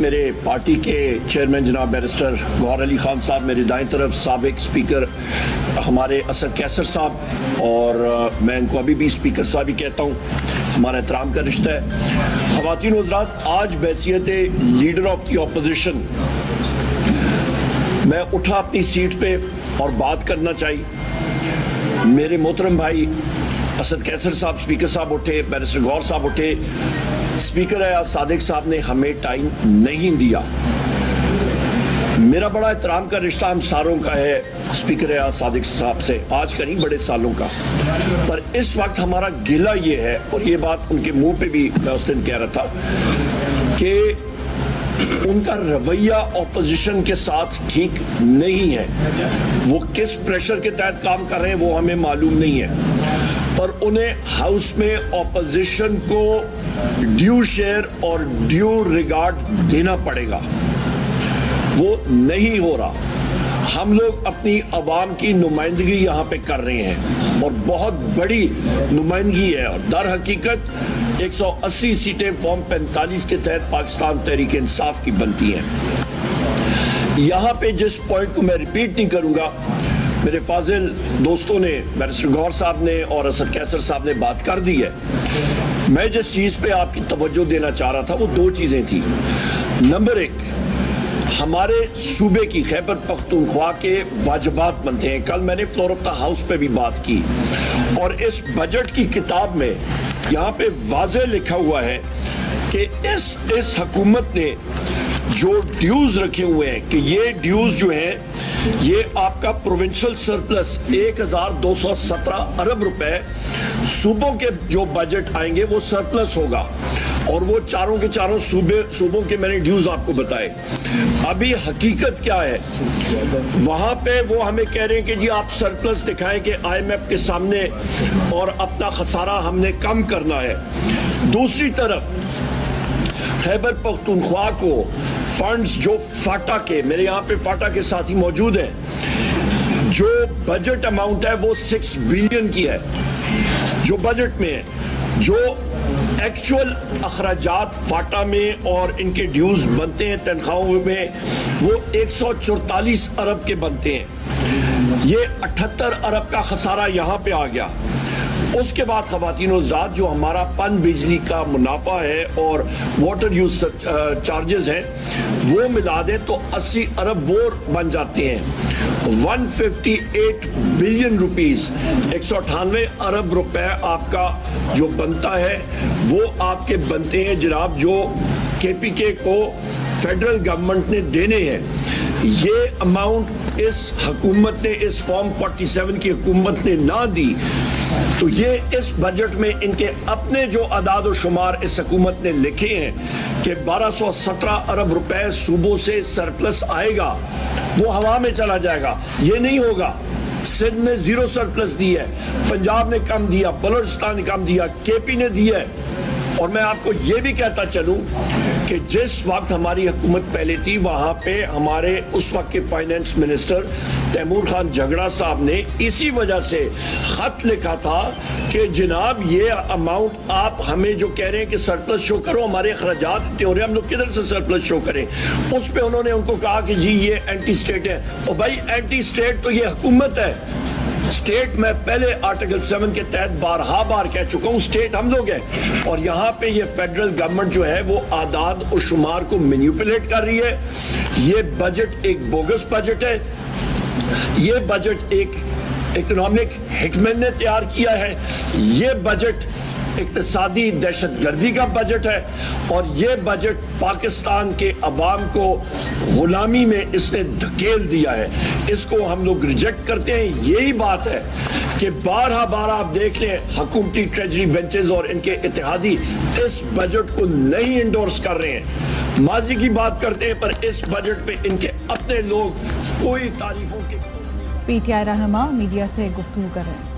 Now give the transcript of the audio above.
میرے پارٹی کے چیئرمین جناب بیرسٹر گوہر علی خان صاحب، میرے دائیں طرف سابق اسپیکر ہمارے اسد کیسر صاحب، اور میں ان کو ابھی بھی اسپیکر صاحب ہی کہتا ہوں، ہمارا احترام کا رشتہ ہے۔ خواتین و حضرات، آج بحیثیت لیڈر آف دی اپوزیشن میں اٹھا اپنی سیٹ پہ اور بات کرنا چاہیے۔ میرے محترم بھائی اسد کیسر صاحب، اسپیکر صاحب اٹھے، بیرسٹر گوہر صاحب اٹھے، اسپیکر اعظم صادق صاحب نے ہمیں ٹائم نہیں دیا۔ میرا بڑا احترام کا رشتہ ہم ساروں کا ہے اسپیکر اعظم صادق صاحب سے، آج کا نہیں بڑے سالوں کا، پر اس وقت ہمارا گلہ یہ ہے، اور یہ بات ان کے منہ پہ بھی میں اس دن کہہ رہا تھا، کہ ان کا رویہ اپوزیشن کے ساتھ ٹھیک نہیں ہے۔ وہ کس پریشر کے تحت کام کر رہے ہیں وہ ہمیں معلوم نہیں ہے، پر انہیں ہاؤس میں اپوزیشن کو ڈیو شیئر اور ڈیو ریگارڈ دینا پڑے گا۔ وہ نہیں ہو رہا۔ ہم لوگ اپنی عوام کی نمائندگی یہاں پہ کر رہے ہیں، اور بہت بڑی نمائندگی ہے، اور در حقیقت 180 سیٹیں فارم 45 کے تحت پاکستان تحریک انصاف کی بنتی ہیں۔ یہاں پہ جس پوائنٹ کو میں ریپیٹ نہیں کروں گا، میرے فاضل دوستوں نے، بیرسٹر گوہر صاحب نے اور اسد کیسر صاحب نے بات کر دی ہے۔ میں جس چیز پہ آپ کی توجہ دینا چاہ رہا تھا وہ دو چیزیں تھیں۔ نمبر ایک، ہمارے صوبے کی خیبر پختونخوا کے واجبات بنتے ہیں۔ کل میں نے فلور آف دا ہاؤس پہ بھی بات کی، اور اس بجٹ کی کتاب میں یہاں پہ واضح لکھا ہوا ہے کہ اس حکومت نے جو ڈیوز رکھے ہوئے ہیں، کہ یہ ڈیوز جو ہیں یہ آپ کا پروونشل سرپلس 1217 ارب روپے صوبوں کے جو بجٹ آئیں گے وہ سرپلس ہوگا، اور وہ چاروں کے چاروں صوبوں کے میں نے ڈیوز آپ کو بتائے۔ ابھی حقیقت کیا ہے؟ وہاں پہ وہ ہمیں کہہ رہے ہیں کہ جی آپ سرپلس دکھائیں کہ IMF کے سامنے، اور اپنا خسارہ ہم نے کم کرنا ہے۔ دوسری طرف خیبر پختونخوا کو فنڈز جو فاٹا کے، میرے یہاں پہ فاٹا کے ساتھی موجود ہیں، جو بجٹ اماؤنٹ ہے وہ 6 بلین کی ہے، جو بجٹ میں ہے، جو ایکچول اخراجات فاٹا میں اور ان کے ڈیوز بنتے ہیں تنخواہوں میں، وہ 144 ارب کے بنتے ہیں۔ یہ 78 ارب کا خسارہ یہاں پہ آ گیا۔ اس کے بعد خواتین و حضرات، جو ہمارا پن بجلی کا منافع ہے اور واٹر یوز چارجز ہیں، وہ ملا دیں تو 80 ارب وہ بن جاتے ہیں۔ 158 بلین روپیز، 198 ارب روپے آپ کا جو بنتا ہے وہ آپ کے بنتے ہیں جناب، جو KPK کو فیڈرل گورنمنٹ نے دینے ہیں۔ یہ اماؤنٹ اس حکومت نے، اس فارم 47 کی حکومت نے نہ دی، تو یہ اس بجٹ میں ان کے اپنے جو اعداد و شمار اس حکومت نے لکھے ہیں کہ 1217 ارب روپے صوبوں سے سرپلس آئے گا، وہ ہوا میں چلا جائے گا۔ یہ نہیں ہوگا۔ سندھ نے 0 سرپلس دی ہے، پنجاب نے کم دیا، بلوچستان نے کم دیا، KP نے دیا ہے۔ اور میں آپ کو یہ بھی کہتا چلوں کہ جس وقت ہماری حکومت پہلے تھی، وہاں پہ ہمارے اس وقت کے فائنینس منسٹر تیمور خان جھگڑا صاحب نے اسی وجہ سے خط لکھا تھا کہ جناب یہ اماؤنٹ آپ ہمیں جو کہہ رہے ہیں کہ سرپلس شو کرو، ہمارے اخراجات اتنے ہو رہے ہیں، ہم لوگ کدھر سے سرپلس شو کریں؟ اس پہ انہوں نے ان کو کہا کہ جی یہ اینٹی سٹیٹ ہے۔ اور بھائی اینٹی سٹیٹ تو یہ حکومت ہے۔ سٹیٹ میں پہلے آرٹیکل 7 کے تحت بار کہہ چکا ہوں، سٹیٹ ہم لوگ ہیں، اور یہاں پہ یہ فیڈرل گورنمنٹ جو ہے وہ اعداد و شمار کو مینیپولیٹ کر رہی ہے۔ یہ بجٹ ایک بوگس بجٹ ہے۔ یہ بجٹ ایک اکنامک ہٹمین نے تیار کیا ہے۔ یہ بجٹ اقتصادی دہشت گردی کا بجٹ ہے، اور یہ بجٹ پاکستان کے عوام کو غلامی میں اس نے دھکیل دیا ہے۔ اس کو ہم لوگ ریجیکٹ کرتے ہیں۔ یہی بات ہے کہ بار آپ دیکھ لیں، حکومتی ٹریجری بینچز اور ان کے اتحادی اس بجٹ کو نہیں انڈورس کر رہے ہیں، ماضی کی بات کرتے ہیں، پر اس بجٹ پہ ان کے اپنے لوگ کوئی تعریفوں کے PTI رہنما میڈیا سے گفتگو کر رہے ہیں۔